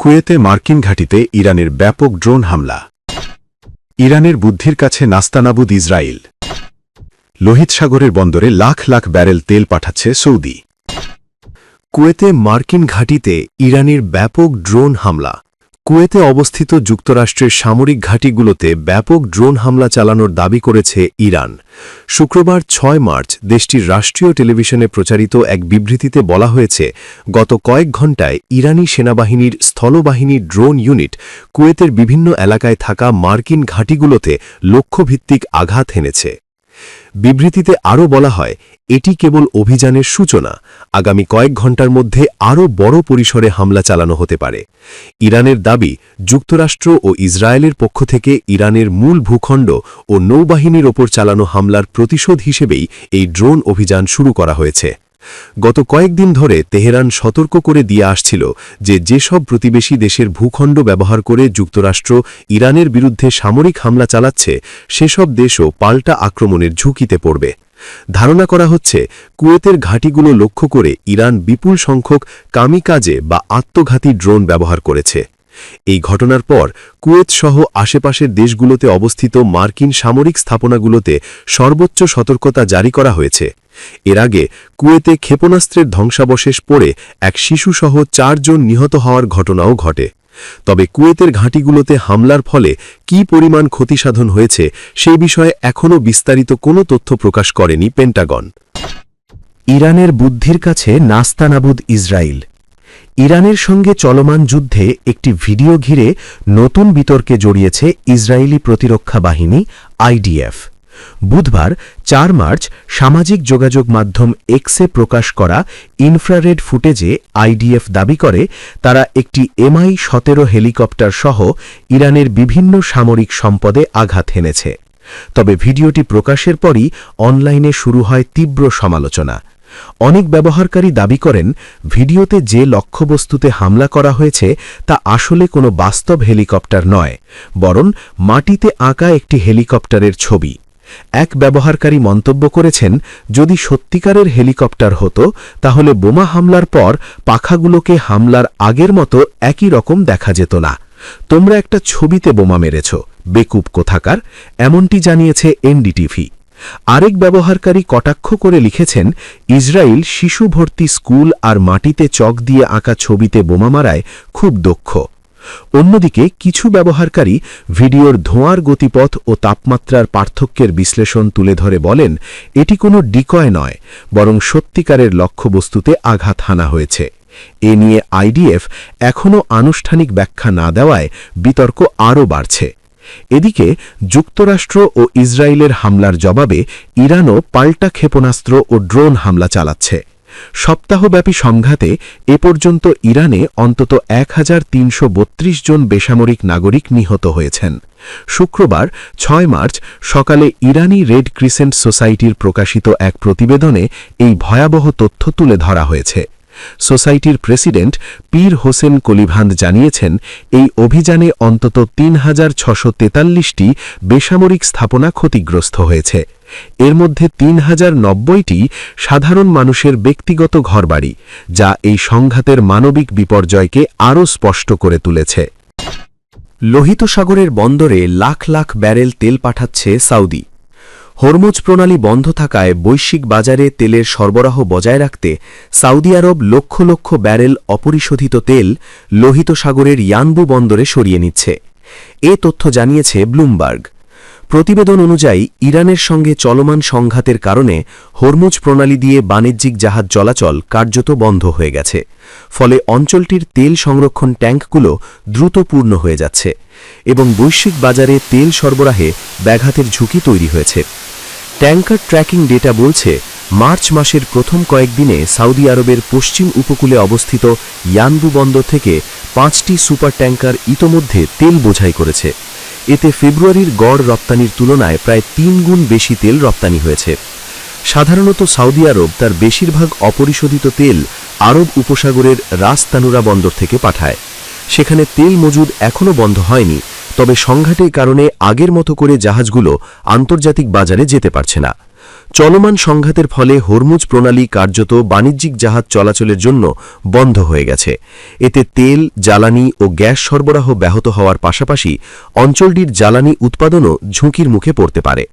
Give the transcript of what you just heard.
কুয়েতে মার্কিন ঘাঁটিতে ইরানের ব্যাপক ড্রোন হামলা। ইরানের বুদ্ধির কাছে নাস্তানাবুদ ইসরায়েল। লোহিত সাগরের বন্দরে লাখ লাখ ব্যারেল তেল পাঠাচ্ছে সৌদি। কুয়েতে মার্কিন ঘাঁটিতে ইরানের ব্যাপক ড্রোন হামলা। কুয়েতে অবস্থিত যুক্তরাষ্ট্রের সামরিক ঘাঁটিগুলোতে ব্যাপক ড্রোন হামলা চালানোর দাবি করেছে ইরান। শুক্রবার ৬ মার্চ দেশটির রাষ্ট্রীয় টেলিভিশনে প্রচারিত এক বিবৃতিতে বলা হয়েছে, গত কয়েক ঘণ্টায় ইরানি সেনাবাহিনীর স্থলবাহিনীর ড্রোন ইউনিট কুয়েতের বিভিন্ন এলাকায় থাকা মার্কিন ঘাঁটিগুলোতে লক্ষ্যভিত্তিক আঘাত হেনেছে। বিবৃতিতে আরও বলা হয়, এটি কেবল অভিযানের সূচনা, আগামী কয়েক ঘণ্টার মধ্যে আরও বড় পরিসরে হামলা চালানো হতে পারে। ইরানের দাবি, যুক্তরাষ্ট্র ও ইসরায়েলের পক্ষ থেকে ইরানের মূল ভূখণ্ড ও নৌবাহিনীর ওপর চালানো হামলার প্রতিশোধ হিসেবেই এই ড্রোন অভিযান শুরু করা হয়েছে। গত কয়েকদিন ধরে তেহরান সতর্ক করে দিয়ে আসছিল যে যেসব প্রতিবেশী দেশের ভূখণ্ড ব্যবহার করে যুক্তরাষ্ট্র ইরানের বিরুদ্ধে সামরিক হামলা চালাচ্ছে, সেসব দেশও পাল্টা আক্রমণের ঝুঁকিতে পড়বে। ধারণা করা হচ্ছে, কুয়েতের ঘাঁটিগুলো লক্ষ্য করে ইরান বিপুল সংখ্যক কামিকাজে বা আত্মঘাতী ড্রোন ব্যবহার করেছে। এই ঘটনার পর কুয়েত সহ আশেপাশের দেশগুলোতে অবস্থিত মার্কিন সামরিক স্থাপনাগুলোতে সর্বোচ্চ সতর্কতা জারি করা হয়েছে। এর আগে কুয়েতে ক্ষেপণাস্ত্রের ধ্বংসাবশেষ পড়ে এক শিশুসহ ৪ জন নিহত হওয়ার ঘটনাও ঘটে। তবে কুয়েতের ঘাঁটিগুলোতে হামলার ফলে কী পরিমাণ ক্ষতিসাধন হয়েছে সেই বিষয়ে এখনও বিস্তারিত কোনো তথ্য প্রকাশ করেনি পেন্টাগন। ইরানের বুদ্ধির কাছে নাস্তানাবুদ ইসরায়েল। ইরানের সঙ্গে চলমান যুদ্ধে একটি ভিডিও ঘিরে নতুন বিতর্কে জড়িয়েছে ইসরায়েলি প্রতিরক্ষা বাহিনী আইডিএফ। বুধবার ৪ মার্চ সামাজিক যোগাযোগ মাধ্যম এক্সে প্রকাশ করা ইনফ্রারেড ফুটেজে আইডিএফ দাবি করে, তারা একটি MI-17 হেলিকপ্টার সহ ইরানের বিভিন্ন সামরিক সম্পদে আঘাত হেনেছে। তবে ভিডিওটি প্রকাশের পরই অনলাইনে শুরু হয় তীব্র সমালোচনা। অনেক ব্যবহারকারী দাবি করেন, ভিডিওতে যে লক্ষ্যবস্তুতে হামলা করা হয়েছে তা আসলে কোনো বাস্তব হেলিকপ্টার নয়, বরং মাটিতে আঁকা একটি হেলিকপ্টারের ছবি। এক ব্যবহারকারী মন্তব্য করেছেন, যদি সত্যিকারের হেলিকপ্টার হতো তাহলে বোমা হামলার পর পাখাগুলোকে হামলার আগের মতো একই রকম দেখা যেত না। তোমরা একটা ছবিতে বোমা মেরেছ, বেকুব কোথাকার, এমনটি জানিয়েছে এনডিটিভি। আরেক ব্যবহারকারী কটাক্ষ করে লিখেছেন, ইসরায়েল শিশু ভর্তি স্কুল আর মাটিতে চক দিয়ে আঁকা ছবিতে বোমা মারায় খুব দক্ষ। অন্যদিকে কিছু ব্যবহারকারী ভিডিওর ধোঁয়ার গতিপথ ও তাপমাত্রার পার্থক্যের বিশ্লেষণ তুলে ধরে বলেন, এটি কোনো ডিকয় নয়, বরং সত্যিকারের লক্ষ্যবস্তুতে আঘাত হানা হয়েছে। এ নিয়ে আইডিএফ এখনও আনুষ্ঠানিক ব্যাখ্যা না দেওয়ায় বিতর্ক আরও বাড়ছে। এদিকে যুক্তরাষ্ট্র ও ইসরায়েলের হামলার জবাবে ইরানও পাল্টা ক্ষেপণাস্ত্র ও ড্রোন হামলা চালাচ্ছে। সপ্তাহব্যাপী সংঘাতে এ পর্যন্ত ইরানে অন্তত ১৩৩২ জন বেসামরিক নাগরিক নিহত হয়েছেন। শুক্রবার ৬ মার্চ সকালে ইরানি রেড ক্রিসেন্ট সোসাইটির প্রকাশিত এক প্রতিবেদনে এই ভয়াবহ তথ্য তুলে ধরা হয়েছে। সোসাইটির প্রেসিডেন্ট পীর হোসেন কলিভান্দ জানিয়েছেন, এই অভিযানে অন্তত ৩৬৪৩টি বেসামরিক স্থাপনা ক্ষতিগ্রস্ত হয়েছে। এর মধ্যে ৩০৯০টি সাধারণ মানুষের ব্যক্তিগত ঘরবাড়ি, যা এই সংঘাতের মানবিক বিপর্যয়কে আরও স্পষ্ট করে তুলেছে। লোহিত সাগরের বন্দরে লাখ লাখ ব্যারেল তেল পাঠাচ্ছে সৌদি। হরমুজ প্রণালী বন্ধ থাকায় বৈশ্বিক বাজারে তেলের সরবরাহ বজায় রাখতে সৌদি আরব লক্ষ লক্ষ ব্যারেল অপরিশোধিত তেল লোহিত সাগরের ইয়ানবু বন্দরে সরিয়ে নিচ্ছে। এ তথ্য জানিয়েছে ব্লুমবার্গ। প্রতিবেদন অনুযায়ী ইরানের সঙ্গে চলমান সংঘাতের কারণে হরমুজ প্রণালী দিয়ে বাণিজ্যিক জাহাজ চলাচল কার্যত বন্ধ হয়ে গেছে। ফলে অঞ্চলটির তেল সংরক্ষণ ট্যাঙ্কগুলো দ্রুত পূর্ণ হয়ে যাচ্ছে এবং বৈশ্বিক বাজারে তেল সরবরাহে ব্যাঘাতের ঝুঁকি তৈরি হয়েছে। ট্যাঙ্কার ট্র্যাকিং ডেটা বলছে, মার্চ মাসের প্রথম কয়েকদিনে সৌদি আরবের পশ্চিম উপকূলে অবস্থিত ইয়ানবু বন্দর থেকে 5টি সুপার ট্যাঙ্কার ইতোমধ্যে তেল বোঝাই করেছে। এতে ফেব্রুয়ারির গড় রপ্তানির তুলনায় প্রায় 3 গুণ বেশি তেল রপ্তানি হয়েছে। সাধারণত সৌদি আরব তার বেশিরভাগ অপরিশোধিত তেল আরব উপসাগরের রাস তানুরা বন্দর থেকে পাঠায়। সেখানে তেল মজুদ এখনও বন্ধ হয়নি, তবে সংঘাতের কারণে আগের মতো করে জাহাজগুলো আন্তর্জাতিক বাজারে যেতে পারছে না। চলমান সংঘাতের ফলে হরমুজ প্রণালী কার্যত বাণিজ্যিক জাহাজ চলাচলের জন্য বন্ধ হয়ে গেছে। এতে তেল, জ্বালানি ও গ্যাস সরবরাহ ব্যাহত হওয়ার পাশাপাশি অঞ্চলটির জ্বালানি উৎপাদনও ঝুঁকির মুখে পড়তে পারে।